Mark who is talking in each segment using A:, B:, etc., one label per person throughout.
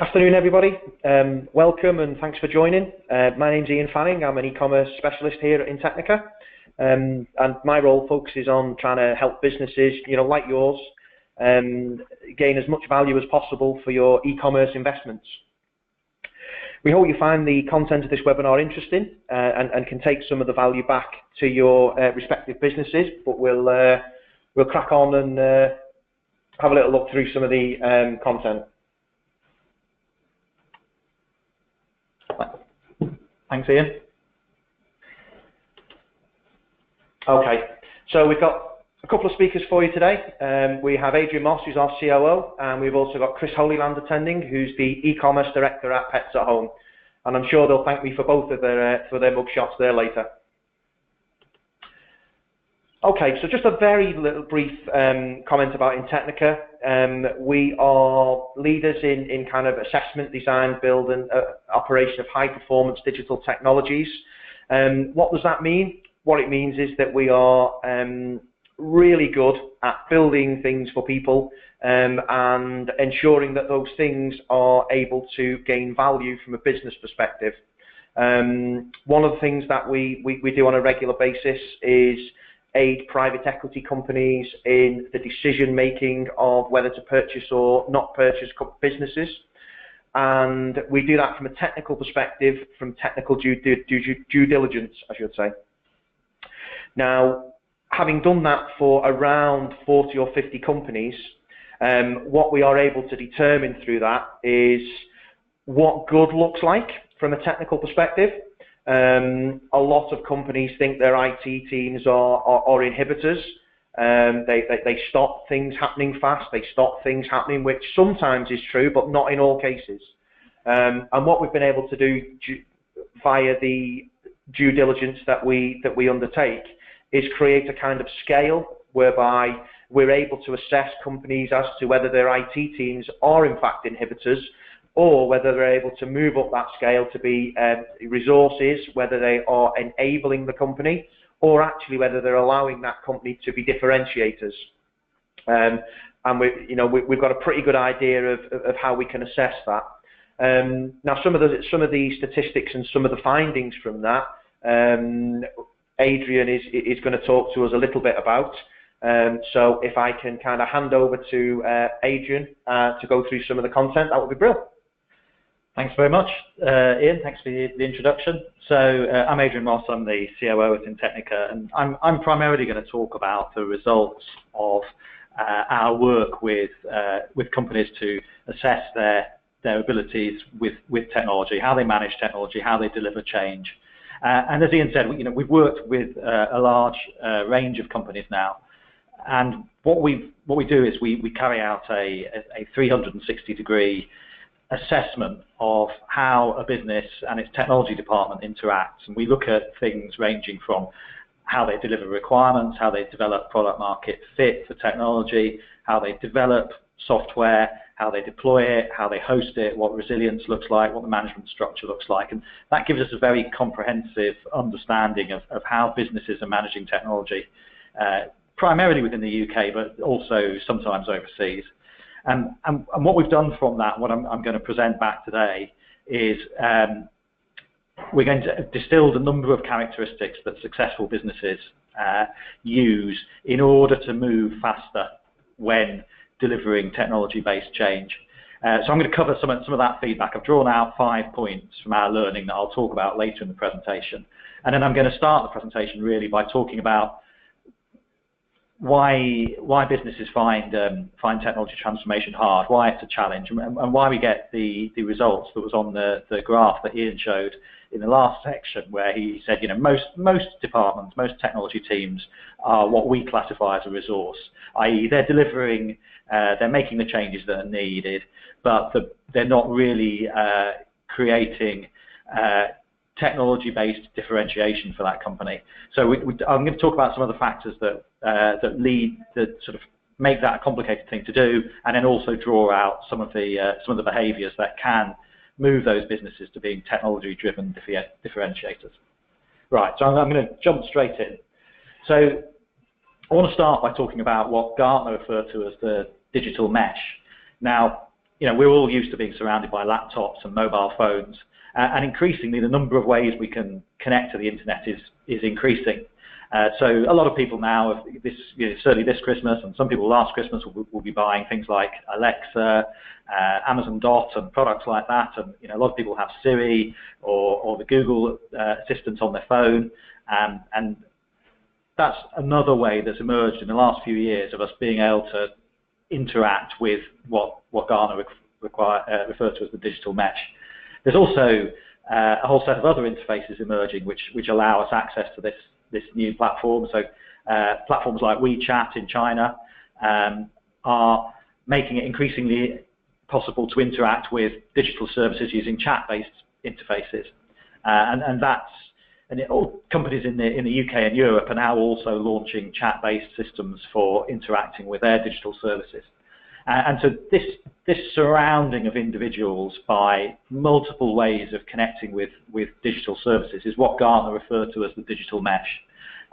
A: Afternoon, everybody. Welcome and thanks for joining. My name's Ian Fanning. I'm an e-commerce specialist here at Intechnica, and my role focuses on trying to help businesses, like yours, gain as much value as possible for your e-commerce investments. We hope you find the content of this webinar interesting and can take some of the value back to your respective businesses. But we'll crack on and have a little look through some of the content.
B: Thanks, Ian.
A: Okay, so we've got a couple of speakers for you today. We have Adrian Moss, who's our COO, and we've also got Chris Holyland attending, who's the e-commerce director at Pets at Home. And I'm sure they'll thank me for both of their mugshots there later. Okay, so just a very little brief comment about Intechnica. We are leaders in kind of assessment, design, build and operation of high performance digital technologies. What does that mean? What it means is that we are really good at building things for people and ensuring that those things are able to gain value from a business perspective. One of the things that we do on a regular basis is aid private equity companies in the decision making of whether to purchase or not purchase businesses, and we do that from a technical perspective, from technical due diligence, I should say. Now, having done that for around 40 or 50 companies, what we are able to determine through that is what good looks like from a technical perspective. A lot of companies think their IT teams are inhibitors. They stop things happening fast. They stop things happening, which sometimes is true, but not in all cases. And what we've been able to do via the due diligence that we undertake is create a kind of scale whereby we're able to assess companies as to whether their IT teams are in fact inhibitors, or whether they're able to move up that scale to be resources, whether they are enabling the company, or actually whether they're allowing that company to be differentiators. And we've got a pretty good idea of how we can assess that. Now, some of the statistics and some of the findings from that, Adrian is going to talk to us a little bit about. So if I can kind of hand over to Adrian to go through some of the content, that would be brilliant.
B: Thanks very much, Ian. Thanks for the introduction. So I'm Adrian Moss. I'm the COO at Intechnica, and I'm primarily going to talk about the results of our work with companies to assess their abilities with technology, how they manage technology, how they deliver change. And as Ian said, we've worked with a large range of companies now, and what we do is we carry out a 360-degree assessment of how a business and its technology department interacts, and we look at things ranging from how they deliver requirements, how they develop product market fit for technology, how they develop software, how they deploy it, how they host it, what resilience looks like, what the management structure looks like, and that gives us a very comprehensive understanding of how businesses are managing technology, primarily within the UK, but also sometimes overseas. And what we've done from that, what I'm going to present back today, is we're going to distill the number of characteristics that successful businesses use in order to move faster when delivering technology-based change. So I'm going to cover some of that feedback. I've drawn out 5 points from our learning that I'll talk about later in the presentation. And then I'm going to start the presentation really by talking about why businesses find technology transformation hard, why it's a challenge, and why we get the results that was on the graph that Ian showed in the last section, where he said, most departments, most technology teams are what we classify as a resource, i.e. they're delivering, they're making the changes that are needed, but they're not really creating technology-based differentiation for that company. So I'm going to talk about some of the factors that sort of make that a complicated thing to do, and then also draw out some of the behaviours that can move those businesses to being technology-driven differentiators. Right, so I'm going to jump straight in. So I want to start by talking about what Gartner referred to as the digital mesh. Now, we're all used to being surrounded by laptops and mobile phones, and increasingly the number of ways we can connect to the internet is increasing. So a lot of people now, certainly this Christmas, and some people last Christmas will be buying things like Alexa, Amazon Dot, and products like that. And a lot of people have Siri or the Google Assistant on their phone, and that's another way that's emerged in the last few years of us being able to interact with what Gartner refer to as the digital mesh. There's also a whole set of other interfaces emerging which allow us access to this new platform. So platforms like WeChat in China are making it increasingly possible to interact with digital services using chat-based interfaces, and all companies in the UK and Europe are now also launching chat-based systems for interacting with their digital services. And so this surrounding of individuals by multiple ways of connecting with digital services is what Gartner refer to as the digital mesh.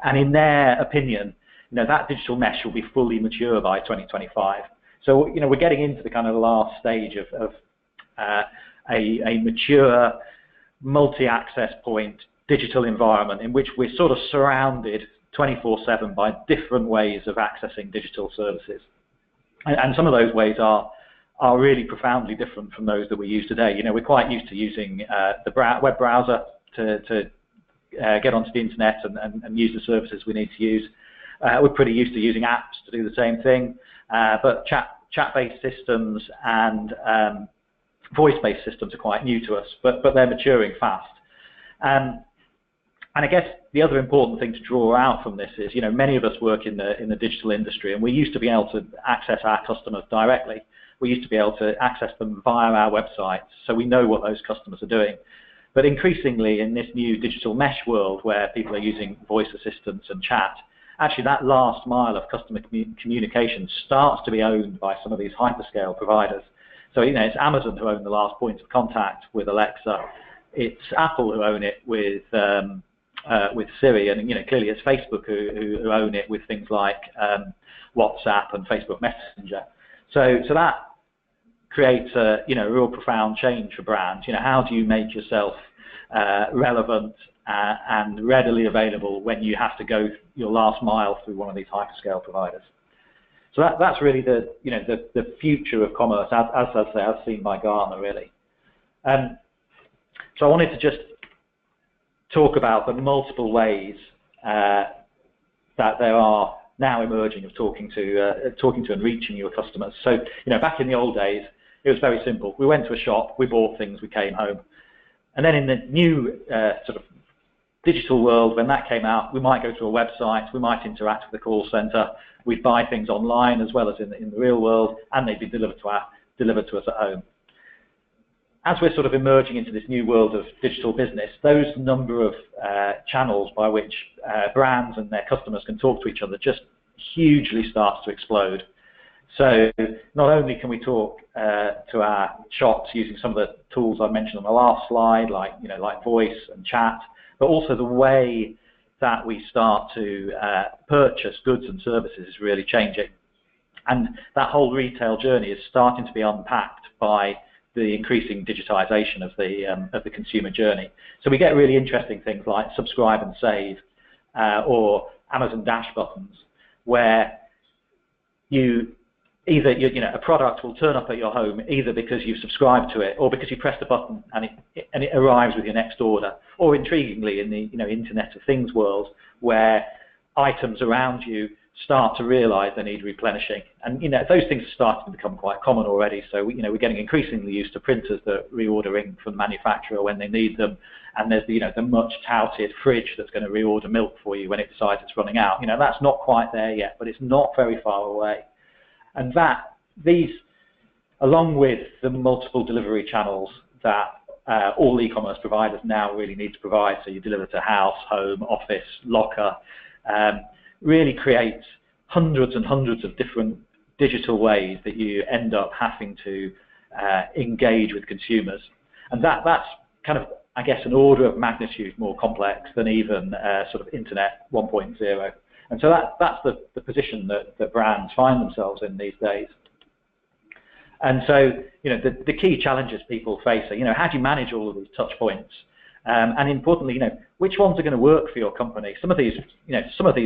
B: And in their opinion, that digital mesh will be fully mature by 2025. So we're getting into the kind of last stage of a mature multi-access point digital environment in which we're sort of surrounded 24/7 by different ways of accessing digital services. And some of those ways are really profoundly different from those that we use today. We're quite used to using the web browser to get onto the internet and use the services we need to use. We're pretty used to using apps to do the same thing, but chat-based systems and voice-based systems are quite new to us, but they're maturing fast. And I guess the other important thing to draw out from this is, many of us work in the digital industry, and we used to be able to access our customers directly. We used to be able to access them via our websites, so we know what those customers are doing. But increasingly in this new digital mesh world where people are using voice assistants and chat, actually that last mile of customer communication starts to be owned by some of these hyperscale providers. So, it's Amazon who own the last point of contact with Alexa. It's Apple who own it with Siri, and clearly it's Facebook who own it with things like WhatsApp and Facebook Messenger. So that creates a real profound change for brands. How do you make yourself relevant and readily available when you have to go your last mile through one of these hyperscale providers? So that's really the future of commerce as I say, as seen by Gartner, really. So I wanted to just talk about the multiple ways that there are now emerging of talking to and reaching your customers. So back in the old days, it was very simple. We went to a shop, we bought things, we came home, and then in the new sort of digital world, when that came out, we might go to a website, we might interact with the call center, we'd buy things online as well as in the real world, and they'd be delivered to us at home. As we're sort of emerging into this new world of digital business, those number of channels by which brands and their customers can talk to each other just hugely starts to explode. So not only can we talk to our shops using some of the tools I mentioned on the last slide, like voice and chat, but also the way that we start to purchase goods and services is really changing. And that whole retail journey is starting to be unpacked by the increasing digitization of the consumer journey. So we get really interesting things like subscribe and save or Amazon Dash buttons, where a product will turn up at your home either because you've subscribed to it or because you press the button and it arrives with your next order, or intriguingly in the Internet of Things world, where items around you start to realize they need replenishing. And those things are starting to become quite common already. So we're getting increasingly used to printers that reorder ink from the manufacturer when they need them, and there's the much touted fridge that's going to reorder milk for you when it decides it's running out. That's not quite there yet, but it's not very far away. And these, along with the multiple delivery channels that all e-commerce providers now really need to provide, so you deliver to house, home, office, locker, really creates hundreds and hundreds of different digital ways that you end up having to engage with consumers. And that's kind of, I guess, an order of magnitude more complex than even sort of Internet 1.0. And so that's the position that brands find themselves in these days. And so, the key challenges people face are, how do you manage all of these touch points? And importantly, which ones are going to work for your company? Some of these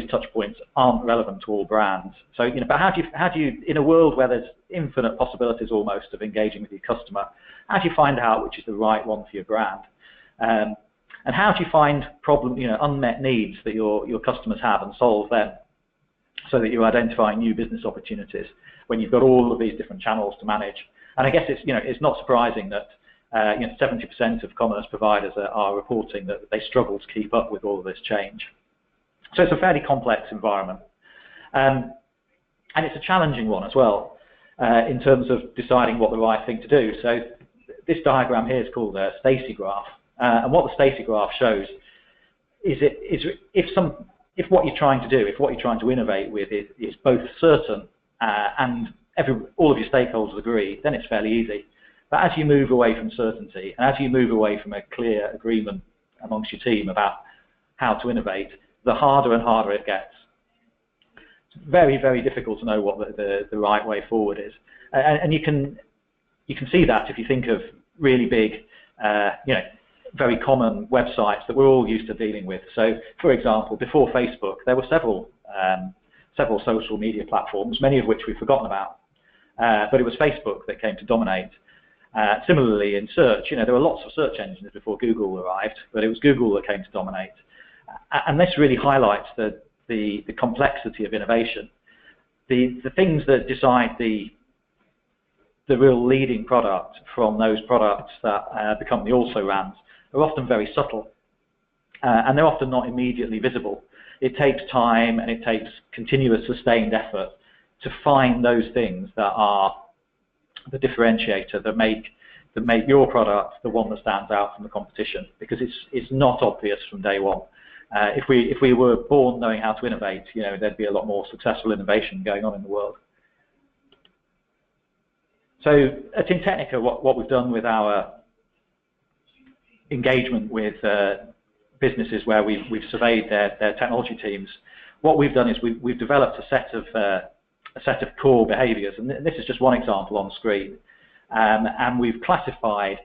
B: touch points aren't relevant to all brands. So, but how do you, in a world where there's infinite possibilities almost of engaging with your customer, how do you find out which is the right one for your brand? And how do you find unmet needs that your customers have and solve them, so that you identify new business opportunities when you've got all of these different channels to manage? And I guess it's not surprising that 70% of commerce providers are reporting that they struggle to keep up with all of this change. So it's a fairly complex environment, and it's a challenging one as well in terms of deciding what the right thing to do. So this diagram here is called a Stacey Graph, and what the Stacey Graph shows is if what you're trying to do, if what you're trying to innovate with is both certain and all of your stakeholders agree, then it's fairly easy. But as you move away from certainty, and as you move away from a clear agreement amongst your team about how to innovate, the harder and harder it gets. It's very, very difficult to know what the right way forward is. And you can see that if you think of really big, very common websites that we're all used to dealing with. So, for example, before Facebook, there were several social media platforms, many of which we've forgotten about. But it was Facebook that came to dominate. Similarly, in search, there were lots of search engines before Google arrived, but it was Google that came to dominate. And this really highlights the complexity of innovation. The things that decide the real leading product from those products that become the also-rans are often very subtle, and they're often not immediately visible. It takes time and it takes continuous sustained effort to find those things that are the differentiator that make your product the one that stands out from the competition, because it's not obvious from day one. If we were born knowing how to innovate, there'd be a lot more successful innovation going on in the world. So at Intechnica, what we've done with our engagement with businesses where we've surveyed their technology teams, what we've done is we've developed a set of core behaviours, and this is just one example on screen, and we've classified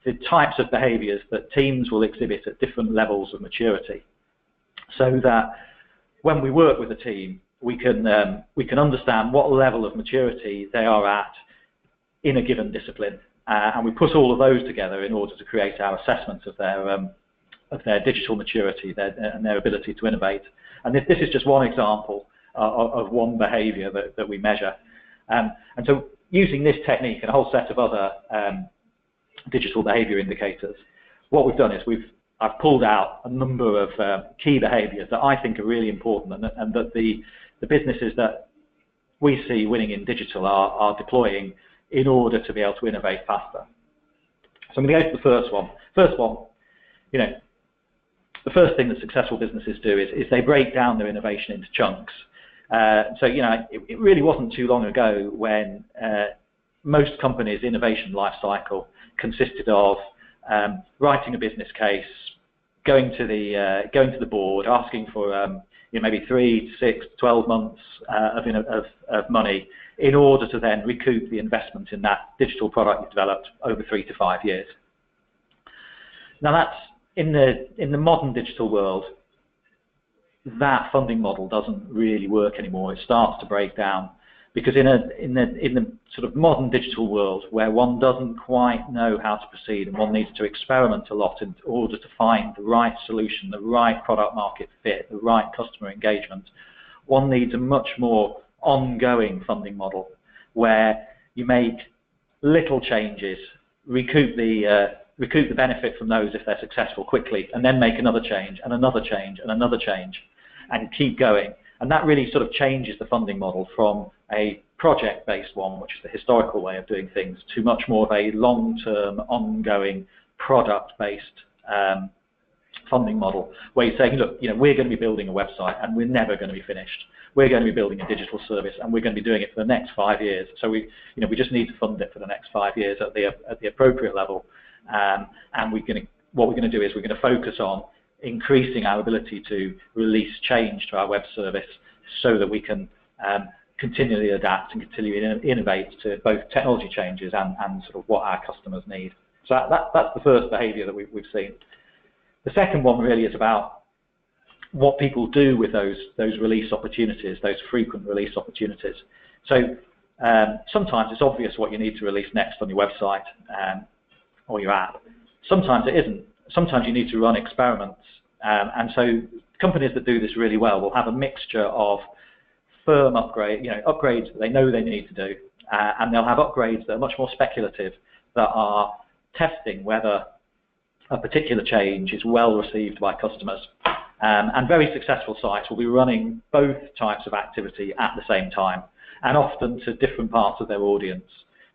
B: the types of behaviours that teams will exhibit at different levels of maturity, so that when we work with a team, we can understand what level of maturity they are at in a given discipline, and we put all of those together in order to create our assessment of their digital maturity and their ability to innovate. And this is just one example of one behaviour that we measure. And so using this technique and a whole set of other digital behaviour indicators, what we've done is I've pulled out a number of key behaviours that I think are really important, and that the businesses that we see winning in digital are deploying in order to be able to innovate faster. So I'm going to go to the first one. The first thing that successful businesses do is they break down their innovation into chunks. So it really wasn't too long ago when most companies' innovation lifecycle consisted of writing a business case, going to the board, asking for maybe 3 to 6 to 12 months of money in order to then recoup the investment in that digital product you've developed over 3 to 5 years. Now that's in the modern digital world, that funding model doesn't really work anymore. It starts to break down, because in the sort of modern digital world, where one doesn't quite know how to proceed and one needs to experiment a lot in order to find the right solution, the right product market fit, the right customer engagement, one needs a much more ongoing funding model where you make little changes, recoup the benefit from those if they're successful quickly, and then make another change and another change and another change, and keep going. And that really sort of changes the funding model from a project-based one, which is the historical way of doing things, to much more of a long-term, ongoing, product-based funding model, where you're saying, look, we're going to be building a website and we're never going to be finished. We're going to be building a digital service and we're going to be doing it for the next 5 years. So we just need to fund it for the next 5 years at the appropriate level. And what we're going to do is we're going to focus on increasing our ability to release change to our web service, so that we can continually adapt and continually innovate to both technology changes and sort of what our customers need. So that's the first behaviour that we've seen. The second one really is about what people do with those release opportunities, those frequent release opportunities. So sometimes it's obvious what you need to release next on your website or your app. Sometimes it isn't. Sometimes you need to run experiments. And so companies that do this really well will have a mixture of firm upgrades that they know they need to do, and they'll have upgrades that are much more speculative, that are testing whether a particular change is well received by customers. And very successful sites will be running both types of activity at the same time, and often to different parts of their audience.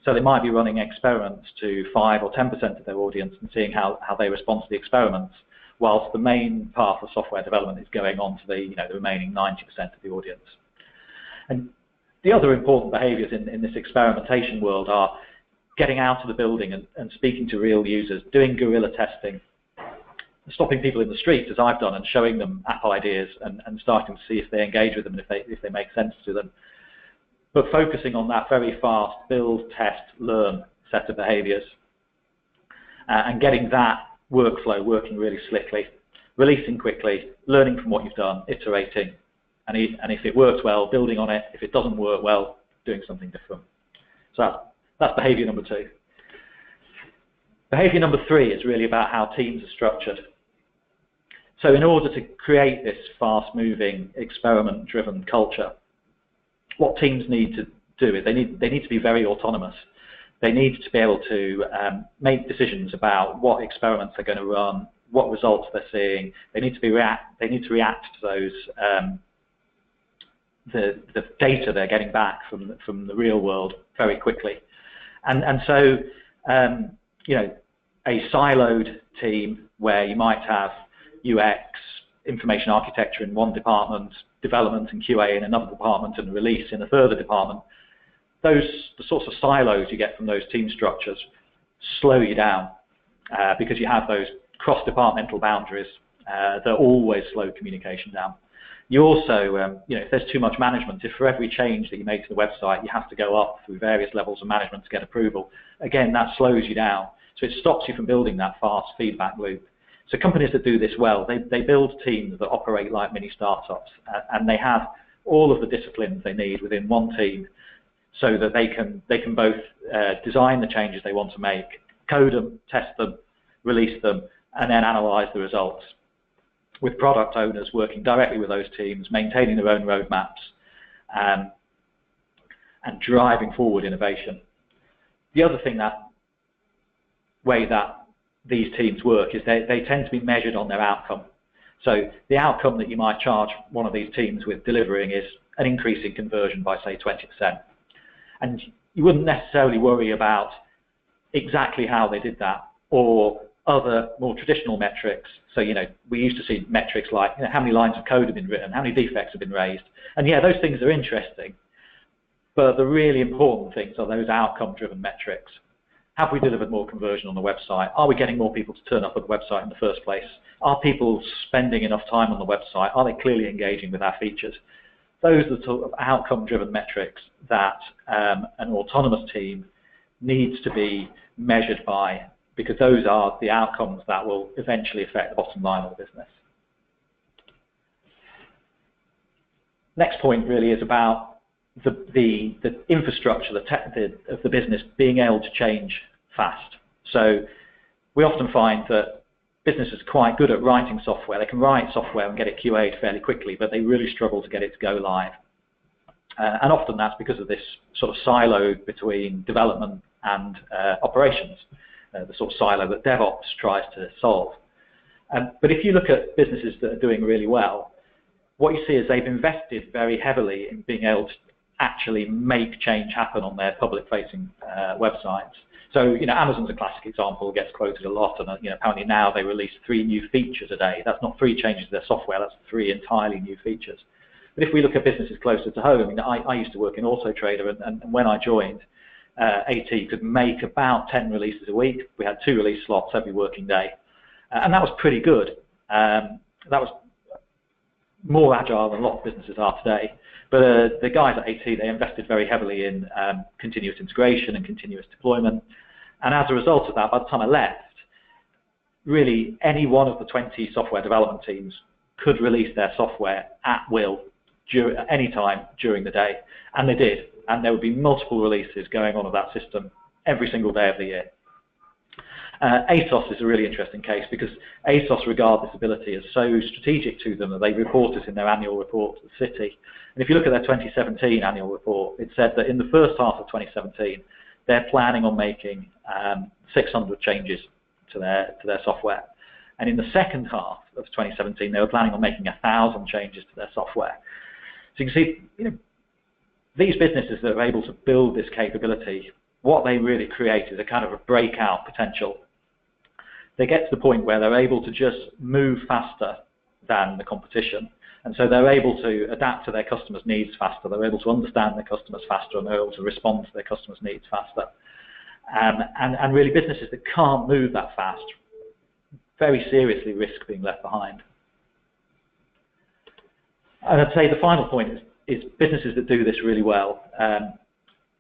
B: So they might be running experiments to 5 or 10% of their audience and seeing how they respond to the experiments, whilst the main part of software development is going on to the remaining 90% of the audience. And the other important behaviours in this experimentation world are getting out of the building and speaking to real users, doing guerrilla testing, stopping people in the street, as I've done, and showing them app ideas and starting to see if they engage with them and if they make sense to them. But focusing on that very fast build, test, learn set of behaviours, and getting that workflow working really slickly, releasing quickly, learning from what you've done, iterating, and if it works well, building on it. If it doesn't work well, doing something different. So that's behaviour number 2. Behaviour number 3 is really about how teams are structured. So in order to create this fast-moving, experiment-driven culture, what teams need to do is they need to be very autonomous. They need to be able to make decisions about what experiments they're going to run, what results they're seeing. They need to react to those the data they're getting back from the real world very quickly. And so a siloed team where you might have UX, information architecture in one department, development and QA in another department, and release in a further department. The sorts of silos you get from those team structures slow you down because you have those cross-departmental boundaries that always slow communication down. You also, if there's too much management, if for every change that you make to the website, you have to go up through various levels of management to get approval, again, that slows you down. So it stops you from building that fast feedback loop. So companies that do this well, they build teams that operate like mini startups, and they have all of the disciplines they need within one team, so that they can both design the changes they want to make, code them, test them, release them, and then analyze the results, with product owners working directly with those teams, maintaining their own roadmaps, and driving forward innovation. The other way that these teams work is they tend to be measured on their outcome. So the outcome that you might charge one of these teams with delivering is an increase in conversion by, say, 20%. And you wouldn't necessarily worry about exactly how they did that, or other more traditional metrics. So, we used to see metrics like how many lines of code have been written, how many defects have been raised. And yeah, those things are interesting. But the really important things are those outcome-driven metrics. Have we delivered more conversion on the website? Are we getting more people to turn up at the website in the first place? Are people spending enough time on the website? Are they clearly engaging with our features? Those are the sort of outcome-driven metrics that an autonomous team needs to be measured by, because those are the outcomes that will eventually affect the bottom line of the business. Next point really is about the infrastructure of the business being able to change fast. So we often find that businesses are quite good at writing software. They can write software and get it QA'd fairly quickly, but they really struggle to get it to go live. And often that's because of this sort of silo between development and operations, the sort of silo that DevOps tries to solve. But if you look at businesses that are doing really well, what you see is they've invested very heavily in being able to actually make change happen on their public-facing websites. So, Amazon's a classic example, gets quoted a lot, and apparently now they release 3 new features a day. That's not 3 changes to their software, that's 3 entirely new features. But if we look at businesses closer to home, I used to work in Auto Trader, and when I joined, AT could make about 10 releases a week. We had 2 release slots every working day, and that was pretty good. That was more agile than a lot of businesses are today. But the guys at AT, they invested very heavily in continuous integration and continuous deployment. And as a result of that, by the time I left, really any one of the 20 software development teams could release their software at will, any time during the day. And they did. And there would be multiple releases going on of that system every single day of the year. ASOS is a really interesting case because ASOS regard this ability as so strategic to them that they report it in their annual report to the city. And if you look at their 2017 annual report, it said that in the first half of 2017, they're planning on making 600 changes to their software. And in the second half of 2017, they were planning on making 1,000 changes to their software. So you can see, these businesses that are able to build this capability, what they really create is a kind of a breakout potential. They get to the point where they're able to just move faster than the competition. And so they're able to adapt to their customers' needs faster. They're able to understand their customers faster, and they're able to respond to their customers' needs faster. And really businesses that can't move that fast very seriously risk being left behind. And I'd say the final point is businesses that do this really well,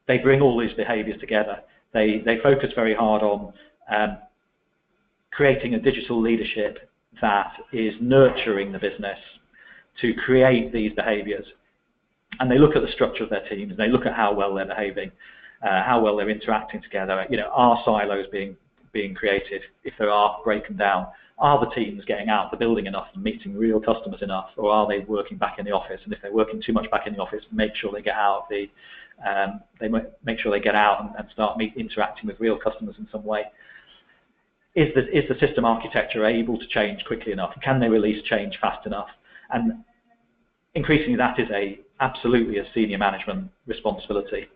B: they bring all these behaviours together. They focus very hard on creating a digital leadership that is nurturing the business to create these behaviours. And they look at the structure of their teams, and they look at how well they're behaving, how well they're interacting together. Are silos being created? If there are, break them down. Are the teams getting out the building enough and meeting real customers enough, or are they working back in the office? And if they're working too much back in the office, make sure they get out of make sure they get out and start interacting with real customers in some way. Is the system architecture able to change quickly enough? Can they release change fast enough? And increasingly, that is absolutely a senior management responsibility.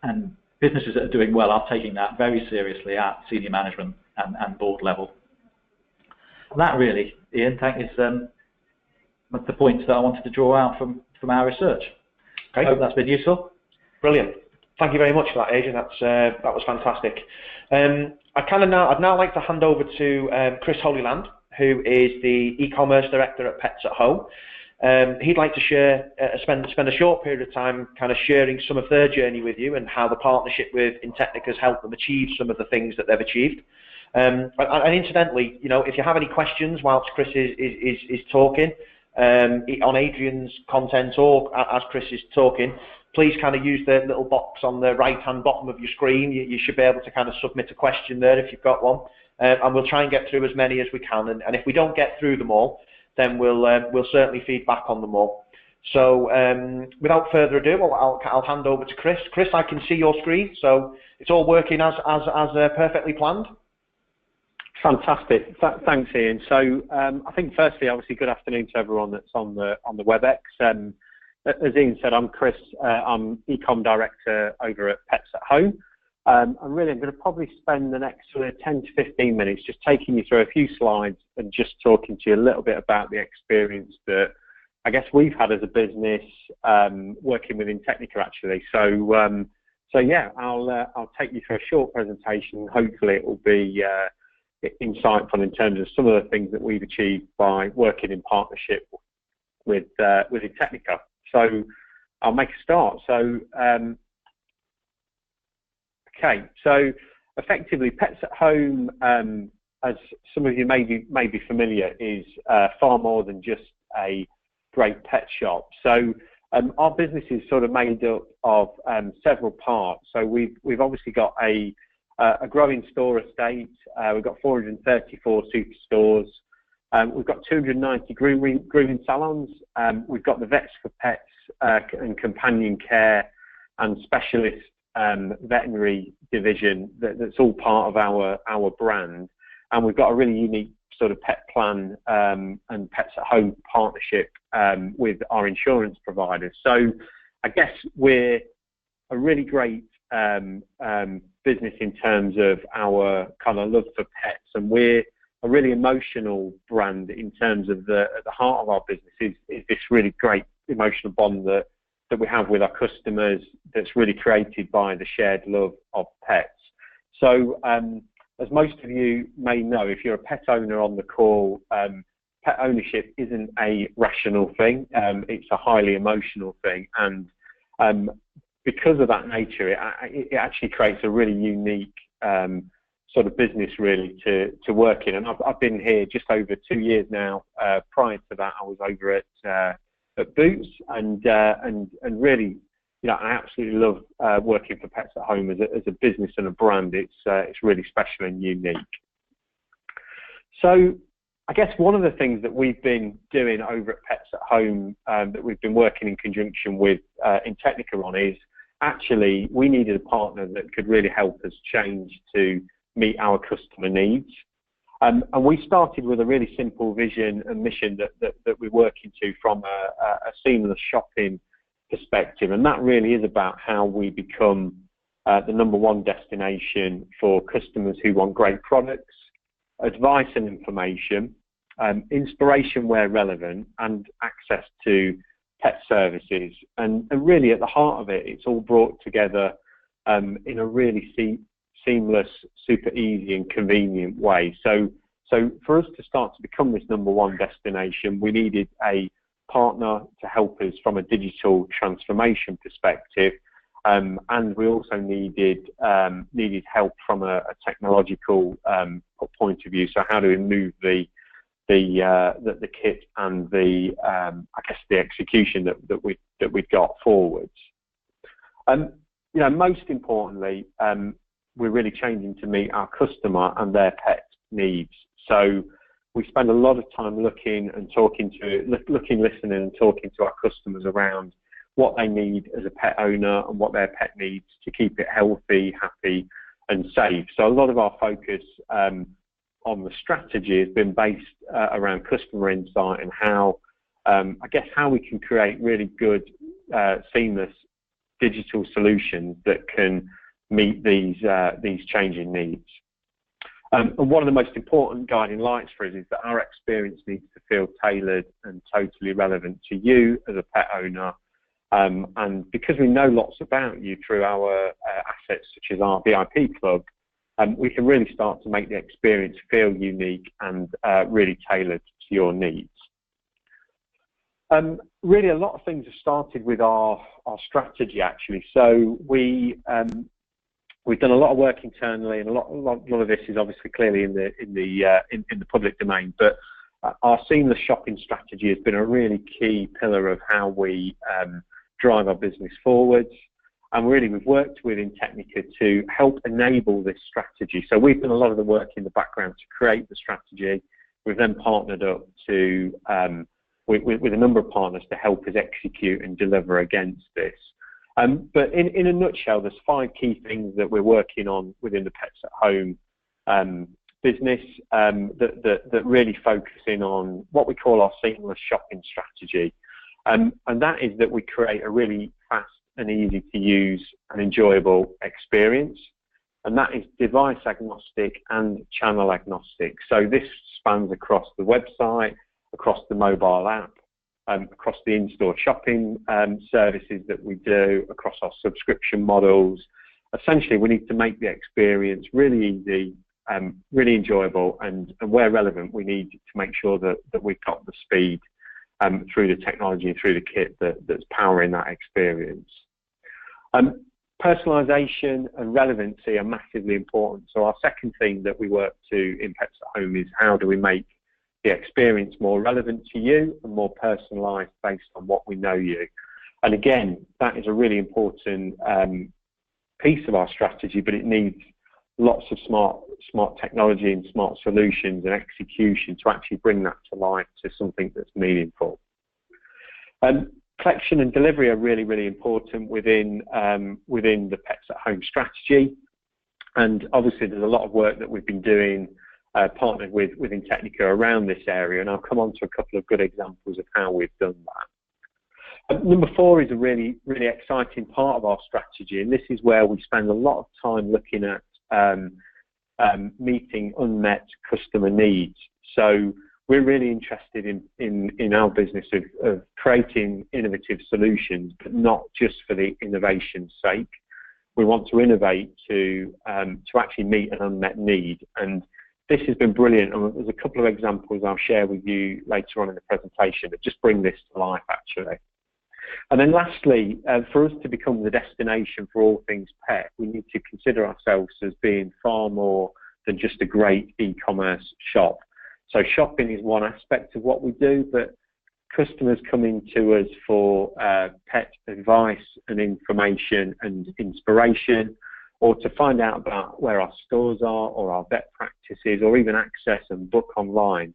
B: And businesses that are doing well are taking that very seriously at senior management and board level. And that really, Ian, is the points that I wanted to draw out from our research. Okay. I hope that's been useful.
A: Brilliant. Thank you very much for that, Adrian. That was fantastic. I'd now like to hand over to Chris Holyland, who is the e-commerce director at Pets at Home. He'd like to spend a short period of time kind of sharing some of their journey with you and how the partnership with Intechnica has helped them achieve some of the things that they've achieved. And incidentally, if you have any questions whilst Chris is talking on Adrian's content or as Chris is talking, please kind of use the little box on the right-hand bottom of your screen. You should be able to kind of submit a question there if you've got one. And we'll try and get through as many as we can. And if we don't get through them all, then we'll certainly feed back on them all. So without further ado, I'll hand over to Chris. Chris, I can see your screen, so it's all working as perfectly planned.
C: Fantastic. Thanks, Ian. So I think firstly, obviously, good afternoon to everyone that's on the WebEx. As Ian said, I'm Chris. I'm Ecom Director over at Pets at Home. And really, I'm going to probably spend the next sort of 10 to 15 minutes just taking you through a few slides and just talking to you a little bit about the experience that I guess we've had as a business working with Intechnica, actually. So yeah, I'll take you through a short presentation. Hopefully, it will be insightful in terms of some of the things that we've achieved by working in partnership with Intechnica. So I'll make a start. So okay, so effectively, Pets at Home, as some of you may be familiar, is far more than just a great pet shop. So our business is sort of made up of several parts. So we've obviously got a growing store estate. We've got 434 superstores. We've got 290 grooming salons. We've got the Vets for Pets and companion care and specialist veterinary division that's all part of our brand. And we've got a really unique sort of pet plan and Pets at Home partnership with our insurance providers. So I guess we're a really great business in terms of our kind of love for pets, and we're a really emotional brand in terms of at the heart of our business is this really great emotional bond that we have with our customers that's really created by the shared love of pets. So as most of you may know, if you're a pet owner on the call, pet ownership isn't a rational thing. It's a highly emotional thing, and because of that nature, it actually creates a really unique sort of business really to work in. And I've been here just over 2 years now. Prior to that, I was over at Boots, and really, you know, I absolutely love working for Pets at Home as a business and a brand. It's really special and unique. So I guess one of the things that we've been doing over at Pets at Home that we've been working in conjunction with Intechnica on is actually we needed a partner that could really help us change to meet our customer needs. And we started with a really simple vision and mission that we're working to from a seamless shopping perspective. And that really is about how we become the #1 destination for customers who want great products, advice and information, inspiration where relevant, and access to pet services. And really at the heart of it, it's all brought together in a really seamless, super easy and convenient way. So for us to start to become this #1 destination, we needed a partner to help us from a digital transformation perspective, and we also needed help from a technological point of view. So how do we move the kit and I guess the execution that we've got forwards. You know, most importantly, we're really changing to meet our customer and their pet needs. So we spend a lot of time listening and talking to our customers around what they need as a pet owner and what their pet needs to keep it healthy, happy and safe. So a lot of our focus on the strategy has been based around customer insight and how, I guess, how we can create really good, seamless digital solutions that can meet these changing needs. And one of the most important guiding lights for us is that our experience needs to feel tailored and totally relevant to you as a pet owner. And because we know lots about you through our assets, such as our VIP club, we can really start to make the experience feel unique and really tailored to your needs. Really, a lot of things have started with our strategy, actually. So we've done a lot of work internally, and a lot of this is obviously clearly in the public domain. But our seamless shopping strategy has been a really key pillar of how we drive our business forwards. And really, we've worked with Intechnica to help enable this strategy. So we've done a lot of the work in the background to create the strategy. We've then partnered up with a number of partners to help us execute and deliver against this. But in a nutshell, there's 5 key things that we're working on within the Pets at Home business that really focus in on what we call our seamless shopping strategy. And that is that we create a really fast and easy to use and enjoyable experience. And that is device agnostic and channel agnostic. So this spans across the website, across the mobile app, across the in-store shopping services that we do, across our subscription models. Essentially, we need to make the experience really easy, really enjoyable, and where relevant, we need to make sure that we've got the speed through the technology and through the kit that's powering that experience. Personalisation and relevancy are massively important. So our second thing that we work to in Pets at Home is how do we make the experience more relevant to you and more personalised based on what we know you. And again, that is a really important piece of our strategy, but it needs lots of smart technology and smart solutions and execution to actually bring that to life to something that's meaningful. Collection and delivery are really, really important within the Pets at Home strategy. And obviously there's a lot of work that we've been doing partnered with Intechnica around this area, and I'll come on to a couple of good examples of how we've done that. Number 4 is a really, really exciting part of our strategy, and this is where we spend a lot of time looking at meeting unmet customer needs. So we're really interested in our business of creating innovative solutions, but not just for the innovation's sake. We want to innovate to actually meet an unmet need. And this has been brilliant, and there's a couple of examples I'll share with you later on in the presentation that just bring this to life, actually. And then lastly, for us to become the destination for all things pet, we need to consider ourselves as being far more than just a great e-commerce shop. So shopping is one aspect of what we do, but customers coming to us for pet advice and information and inspiration, or to find out about where our stores are or our vet practices, or even access and book online.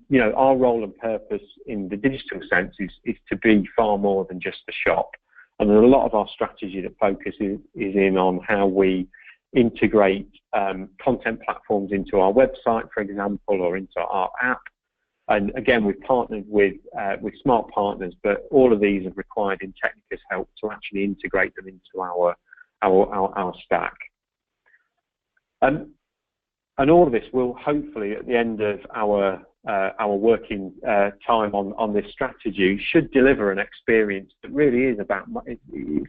C: You know, our role and purpose in the digital sense is to be far more than just a shop. And there's a lot of our strategy that focuses in on how we integrate content platforms into our website, for example, or into our app. And again, we've partnered with smart partners, but all of these have required Intechnica's help to actually integrate them into our stack. And all of this will hopefully, at the end of our working time on this strategy, should deliver an experience that really is about, it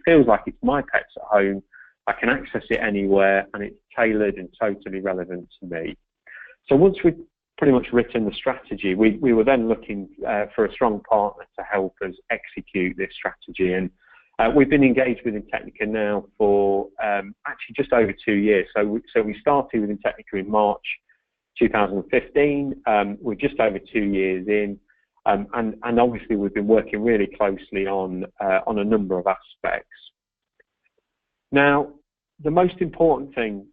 C: feels like it's my pets at home, I can access it anywhere, and it's tailored and totally relevant to me. So once we've pretty much written the strategy, we were then looking for a strong partner to help us execute this strategy. And we've been engaged with Intechnica now for actually just over 2 years. So we started with Intechnica in March 2015. We're just over 2 years in, and obviously we've been working really closely on a number of aspects. Now, the most important thing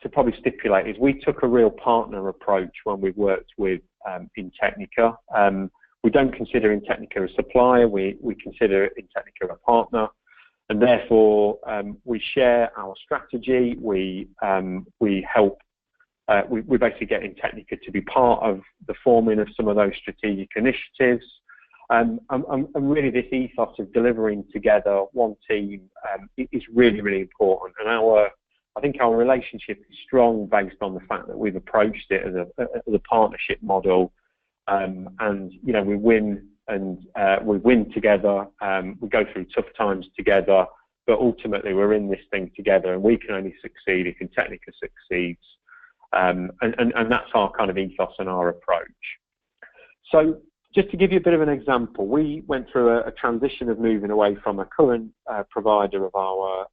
C: to probably stipulate is we took a real partner approach when we worked with Intechnica. We don't consider Intechnica a supplier, we consider Intechnica a partner, and therefore we share our strategy, we help, we basically get Intechnica to be part of the forming of some of those strategic initiatives, and really this ethos of delivering together, one team, is really, really important. And I think our relationship is strong based on the fact that we've approached it as a partnership model. And you know, we win together, we go through tough times together, but ultimately we're in this thing together, and we can only succeed if Intechnica succeeds, and that's our kind of ethos and our approach. So just to give you a bit of an example, we went through a transition of moving away from a current provider of our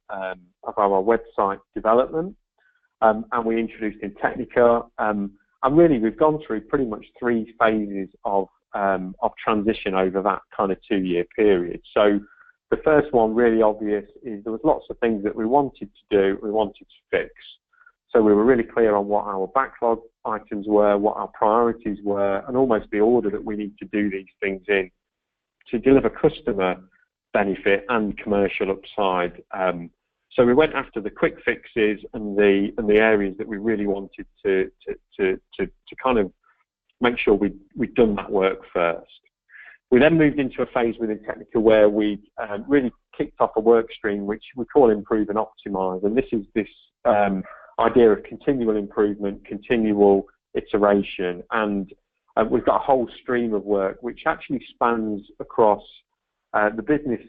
C: website development, and we introduced Intechnica. And really, we've gone through pretty much 3 phases of transition over that kind of 2-year period. So the first one, really obvious, is there was lots of things that we wanted to do, we wanted to fix. So we were really clear on what our backlog items were, what our priorities were, and almost the order that we need to do these things in to deliver customer benefit and commercial upside. So we went after the quick fixes and the areas that we really wanted to kind of make sure we'd done that work first. We then moved into a phase within Intechnica where we really kicked off a work stream which we call improve and optimize, and this is this idea of continual improvement, continual iteration, and we've got a whole stream of work which actually spans across the business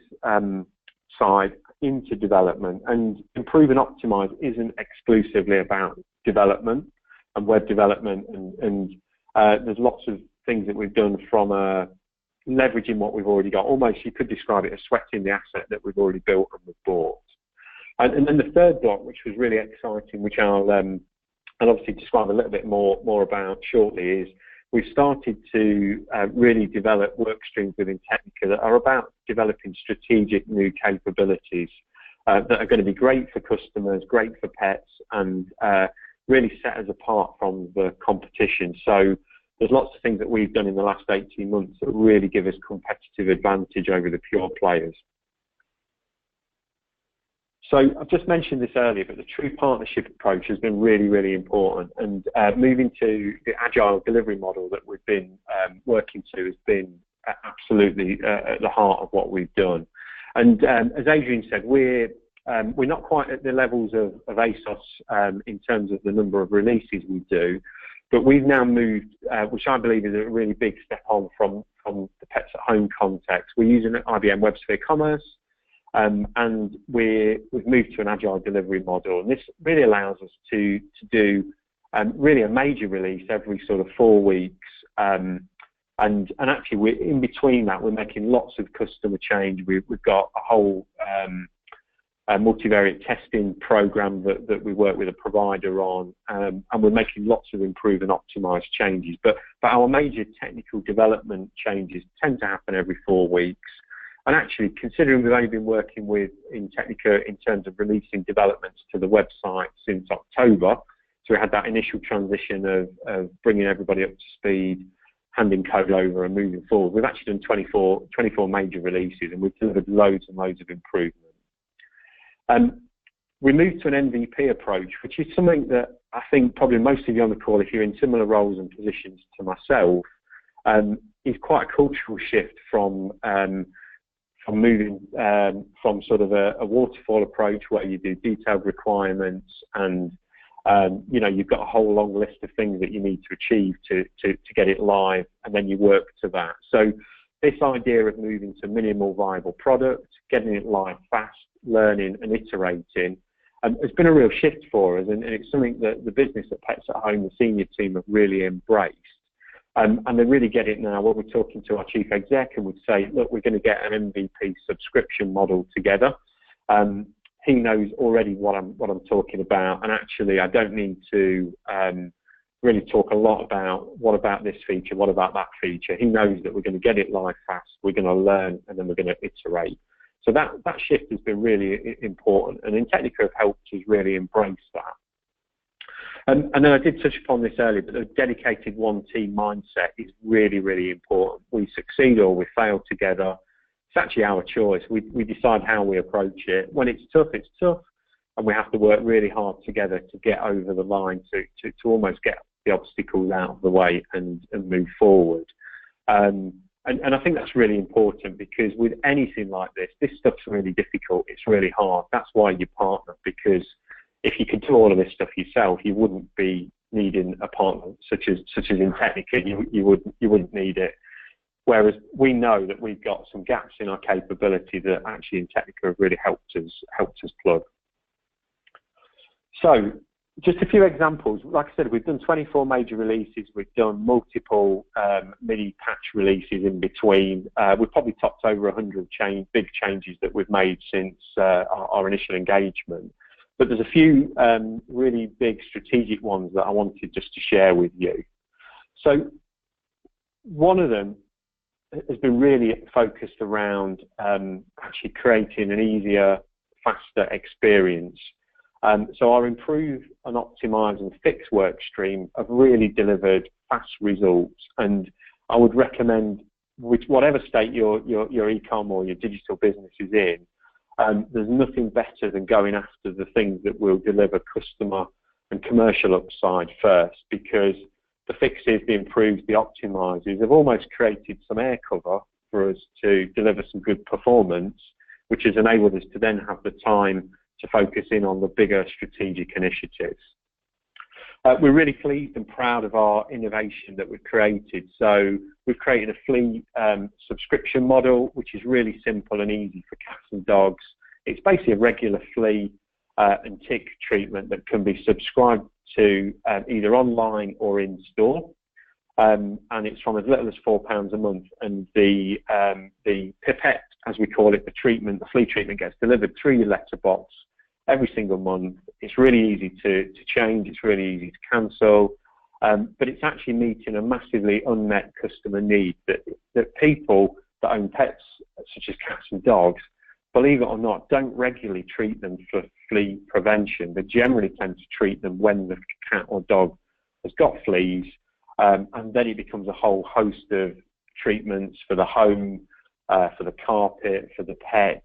C: side into development. And improve and optimize isn't exclusively about development and web development, and there's lots of things that we've done from leveraging what we've already got. Almost you could describe it as sweating the asset that we've already built and we've bought. And then the third block, which was really exciting, which I'll obviously describe a little bit more about shortly, is we've started to really develop work streams within Intechnica that are about developing strategic new capabilities that are going to be great for customers, great for pets, and really set us apart from the competition. So there's lots of things that we've done in the last 18 months that really give us competitive advantage over the pure players. So I've just mentioned this earlier, but the true partnership approach has been really, really important, and moving to the Agile delivery model that we've been working to has been absolutely at the heart of what we've done. And as Adrian said, we're not quite at the levels of ASOS in terms of the number of releases we do, but we've now moved, which I believe is a really big step on from the pets at home context. We're using IBM WebSphere Commerce. And we've moved to an Agile delivery model, and this really allows us to do really a major release every sort of 4 weeks. And actually, we're in between that. We're making lots of customer change. We've got a whole multivariate testing program that we work with a provider on, and we're making lots of improve and optimize changes. But our major technical development changes tend to happen every 4 weeks. And actually, considering we've only been working with Intechnica in terms of releasing developments to the website since October, so we had that initial transition of bringing everybody up to speed, handing code over and moving forward. We've actually done 24 major releases, and we've delivered loads and loads of improvement. We moved to an MVP approach, which is something that I think probably most of you on the call, if you're in similar roles and positions to myself, is quite a cultural shift from moving from sort of a waterfall approach where you do detailed requirements and you know, you've got a whole long list of things that you need to achieve to get it live, and then you work to that. So this idea of moving to minimal viable product, getting it live fast, learning and iterating, has been a real shift for us, and it's something that the business at Pets at Home, the senior team, have really embraced. And they really get it now. When we're talking to our chief exec and would say, look, we're going to get an MVP subscription model together. He knows already what I'm talking about, and actually I don't need to really talk a lot about what about this feature, what about that feature. He knows that we're going to get it live fast, we're going to learn, and then we're going to iterate. So that shift has been really important, and Intechnica have helped us really embrace that. And then I did touch upon this earlier, but a dedicated one team mindset is really, really important. We succeed or we fail together. It's actually our choice. We decide how we approach it. When it's tough, and we have to work really hard together to get over the line, to almost get the obstacles out of the way and move forward. And I think that's really important, because with anything like this stuff's really difficult. It's really hard. That's why you partner, because if you could do all of this stuff yourself, you wouldn't be needing a partner such as Intechnica. You wouldn't need it. Whereas we know that we've got some gaps in our capability that actually Intechnica have really helped us plug. So just a few examples. Like I said, we've done 24 major releases. We've done multiple mini patch releases in between. We've probably topped over 100 big changes that we've made since our initial engagement. But there's a few really big strategic ones that I wanted just to share with you. So one of them has been really focused around actually creating an easier, faster experience. So our improve and optimize and fix work stream have really delivered fast results, and I would recommend, with whatever state your e-com or your digital business is in, there's nothing better than going after the things that will deliver customer and commercial upside first, because the fixes, the improves, the optimizes have almost created some air cover for us to deliver some good performance, which has enabled us to then have the time to focus in on the bigger strategic initiatives. We're really pleased and proud of our innovation that we've created. So we've created a flea subscription model, which is really simple and easy for cats and dogs. It's basically a regular flea and tick treatment that can be subscribed to either online or in store. And it's from as little as £4 a month. And the pipette, as we call it, the flea treatment, gets delivered through your letterbox every single month. It's really easy to change. It's really easy to cancel. But it's actually meeting a massively unmet customer need that people that own pets, such as cats and dogs, believe it or not, don't regularly treat them for flea prevention. They generally tend to treat them when the cat or dog has got fleas, and then it becomes a whole host of treatments for the home, for the carpet, for the pet,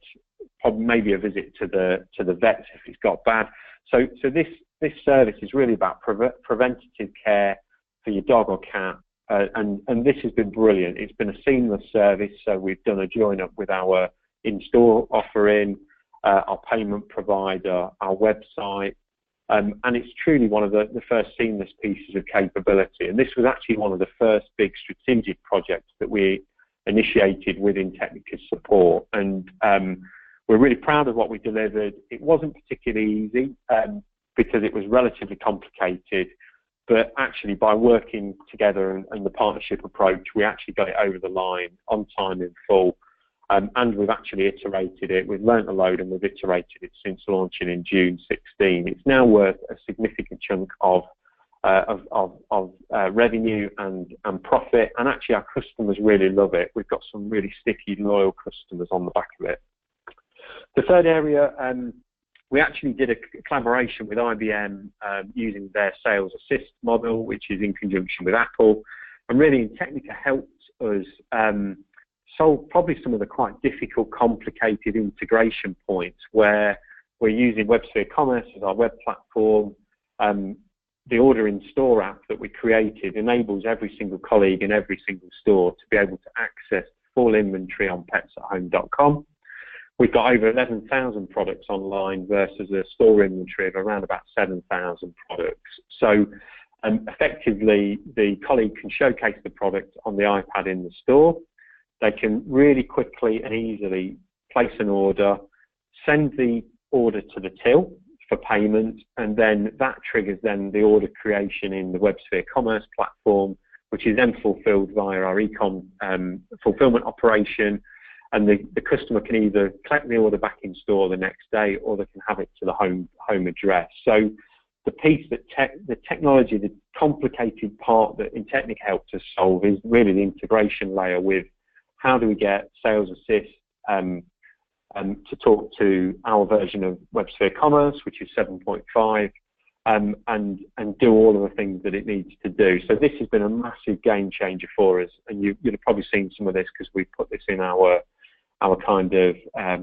C: probably maybe a visit to the vets if it's got bad. So this service is really about preventative care for your dog or cat, and this has been brilliant. It's been a seamless service. So we've done a join up with our in-store offering, our payment provider, our website, and it's truly one of the first seamless pieces of capability. And this was actually one of the first big strategic projects that we initiated with Intechnica's support, and we're really proud of what we delivered. It wasn't particularly easy because it was relatively complicated, but actually by working together and the partnership approach, we actually got it over the line on time in full. And we've actually iterated it. We've learnt a load, and we've iterated it since launching in June 16. It's now worth a significant chunk of revenue and profit, and actually our customers really love it. We've got some really sticky, loyal customers on the back of it. The third area, we actually did a collaboration with IBM using their sales assist model, which is in conjunction with Apple, and really Intechnica helped us solve probably some of the quite difficult, complicated integration points where we're using WebSphere Commerce as our web platform. The order in store app that we created enables every single colleague in every single store to be able to access full inventory on petsathome.com. We've got over 11,000 products online versus a store inventory of around about 7,000 products. So effectively, the colleague can showcase the product on the iPad in the store. They can really quickly and easily place an order, send the order to the till for payment, and then that triggers then the order creation in the WebSphere Commerce platform, which is then fulfilled via our e-com fulfillment operation, and the customer can either collect the order back in store the next day, or they can have it to the home address. So the piece that the technology, the complicated part that Intechnica helped us solve is really the integration layer with how do we get Sales Assist to talk to our version of WebSphere Commerce, which is 7.5, and do all of the things that it needs to do. So this has been a massive game changer for us, and you'd have probably seen some of this because we put this in our kind of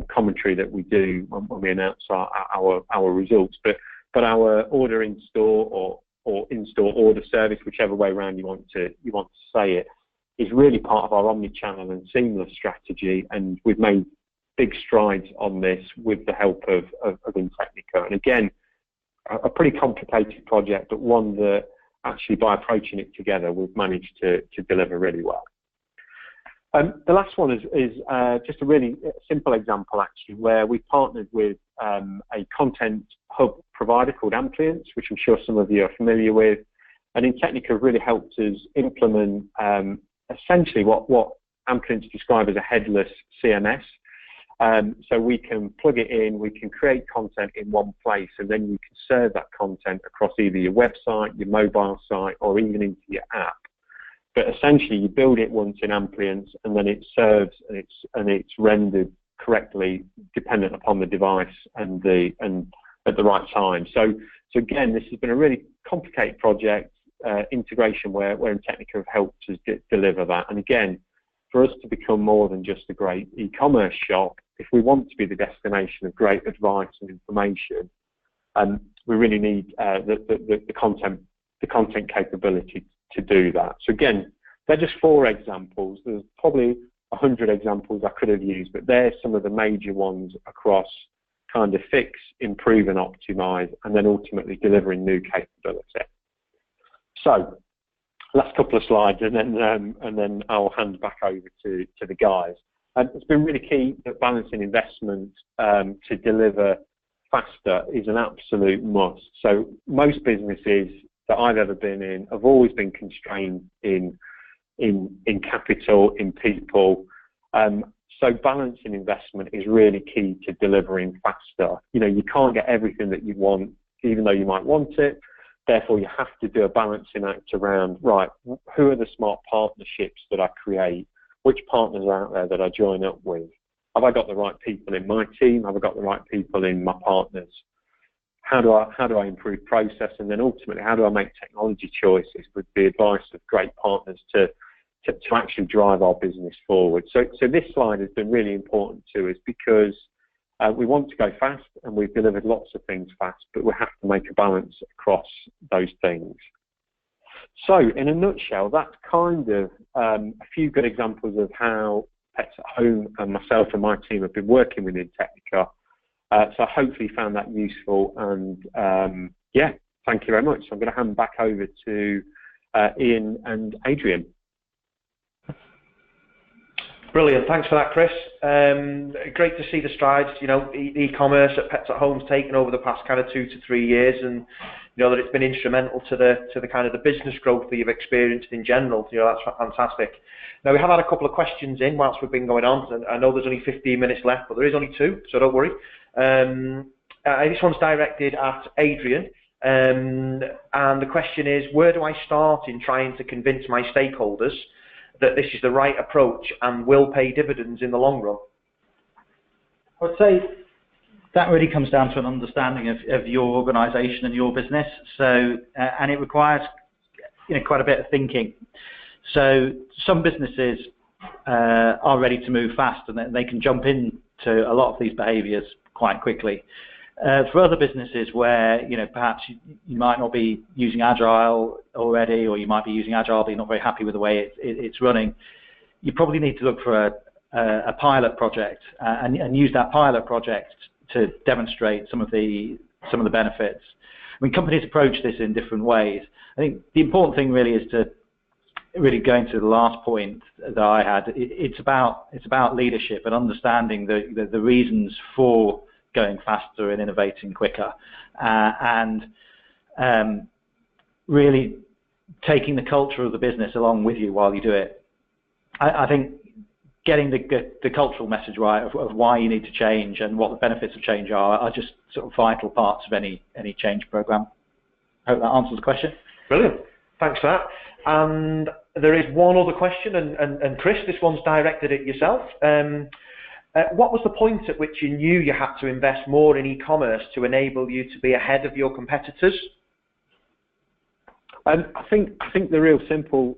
C: commentary that we do when we announce our results. But our order in store or in-store order service, whichever way around you want to say it, is really part of our omni-channel and seamless strategy, and we've made big strides on this with the help of Intechnica. And again, a pretty complicated project, but one that actually by approaching it together, we've managed to deliver really well. The last one is just a really simple example actually, where we partnered with a content hub provider called Amplience, which I'm sure some of you are familiar with. And Intechnica really helped us implement essentially what Amplience describe as a headless CMS. So we can plug it in, we can create content in one place, and then you can serve that content across either your website, your mobile site, or even into your app. But essentially, you build it once in Amplience, and then it serves and it's rendered correctly, dependent upon the device and at the right time. So again, this has been a really complicated project, integration where Intechnica have helped us deliver that. And again, for us to become more than just a great e-commerce shop, if we want to be the destination of great advice and information, we really need the content capability to do that. So again, they're just 4 examples. There's probably 100 examples I could have used, but they're some of the major ones across kind of fix, improve and optimize, and then ultimately delivering new capability. So last couple of slides, and then I'll hand back over to the guys. It's been really key that balancing investment to deliver faster is an absolute must. So most businesses that I've ever been in have always been constrained in capital, in people. So balancing investment is really key to delivering faster. You know, you can't get everything that you want, even though you might want it. Therefore, you have to do a balancing act around, right, who are the smart partnerships that I create? Which partners are out there that I join up with? Have I got the right people in my team? Have I got the right people in my partners? How do I improve process? And then ultimately, how do I make technology choices with the advice of great partners to actually drive our business forward? So this slide has been really important to us because we want to go fast, and we've delivered lots of things fast, but we have to make a balance across those things. So in a nutshell, that's kind of a few good examples of how Pets at Home and myself and my team have been working with Intechnica. So I hopefully found that useful, and yeah, thank you very much. So I'm going to hand back over to Ian and Adrian.
A: Brilliant, thanks for that, Chris. Great to see the strides. You know, e-commerce at Pets at Home's taken over the past kind of 2 to 3 years, and that it's been instrumental to the kind of the business growth that you've experienced in general. That's fantastic. Now, we have had a couple of questions in whilst we've been going on, and I know there's only 15 minutes left, but there is only 2, so don't worry. This one's directed at Adrian, and the question is, where do I start in trying to convince my stakeholders that this is the right approach and will pay dividends in the long run?
B: I would say that really comes down to an understanding of your organisation and your business. So, and it requires quite a bit of thinking. So some businesses are ready to move fast, and they can jump into a lot of these behaviours quite quickly. For other businesses where perhaps you might not be using Agile already, or you might be using Agile but you're not very happy with the way it's running, you probably need to look for a pilot project and use that pilot project to demonstrate some of the benefits. I mean, companies approach this in different ways. I think the important thing really is to really going to the last point that I had. It's about leadership and understanding the reasons for going faster and innovating quicker, and really taking the culture of the business along with you while you do it. I think getting the cultural message right of why you need to change and what the benefits of change are just sort of vital parts of any change program. I hope that answers the question.
A: Brilliant. Thanks for that. And there is one other question, and Chris, this one's directed at yourself. What was the point at which you knew you had to invest more in e-commerce to enable you to be ahead of your competitors?
C: I think the real simple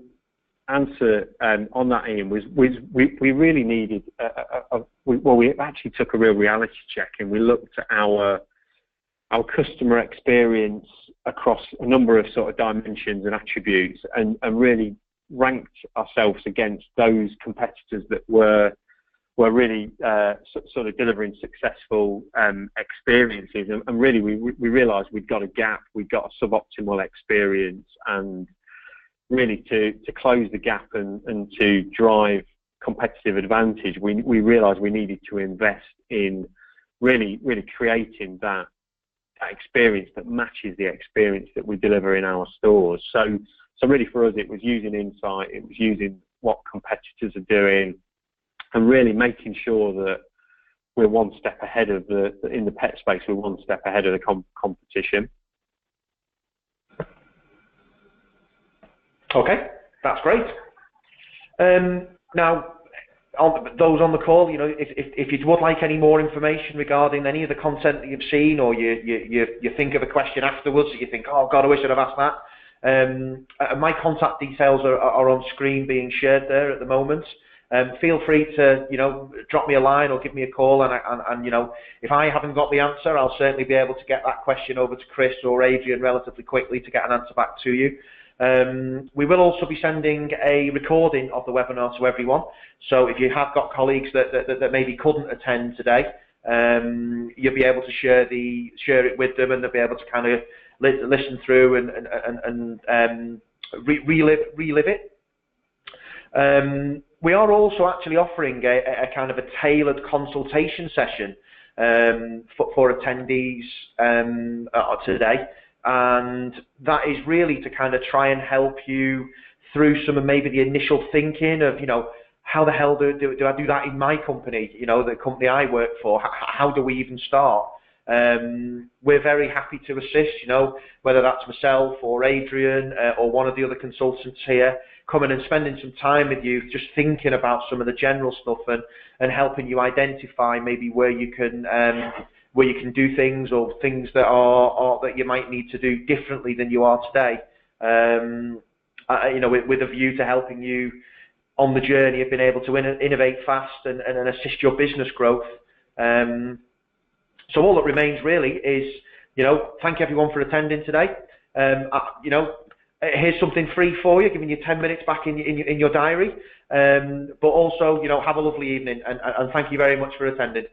C: answer on that, Ian, was we really needed we actually took a real reality check, and we looked at our customer experience across a number of sort of dimensions and attributes, and really ranked ourselves against those competitors that were really sort of delivering successful experiences, and really we realised we'd got a gap, we'd got a suboptimal experience, and really to close the gap and to drive competitive advantage, we realised we needed to invest in really creating that experience that matches the experience that we deliver in our stores. So really for us, it was using insight, it was using what competitors are doing, and really making sure that we're one step ahead of in the pet space, we're one step ahead of the competition.
A: Okay, that's great. Now, those on the call, if you would like any more information regarding any of the content that you've seen, or you think of a question afterwards that you think, oh God, I wish I'd have asked that, my contact details are on screen being shared there at the moment. Feel free to drop me a line or give me a call, and if I haven't got the answer, I'll certainly be able to get that question over to Chris or Adrian relatively quickly to get an answer back to you. We will also be sending a recording of the webinar to everyone, so if you have got colleagues that maybe couldn't attend today, you'll be able to share it with them, and they'll be able to kind of listen through and relive it. We are also actually offering a kind of a tailored consultation session for attendees today, and that is really to kind of try and help you through some of maybe the initial thinking of, how the hell do I do that in my company, the company I work for, how do we even start? We're very happy to assist, whether that's myself or Adrian or one of the other consultants here, coming and spending some time with you, just thinking about some of the general stuff and helping you identify maybe where you can do things, or things that that you might need to do differently than you are today. With a view to helping you on the journey of being able to innovate fast and assist your business growth. So all that remains really is, thank everyone for attending today. Here's something free for you, giving you 10 minutes back in your diary. But also, have a lovely evening, and thank you very much for attending.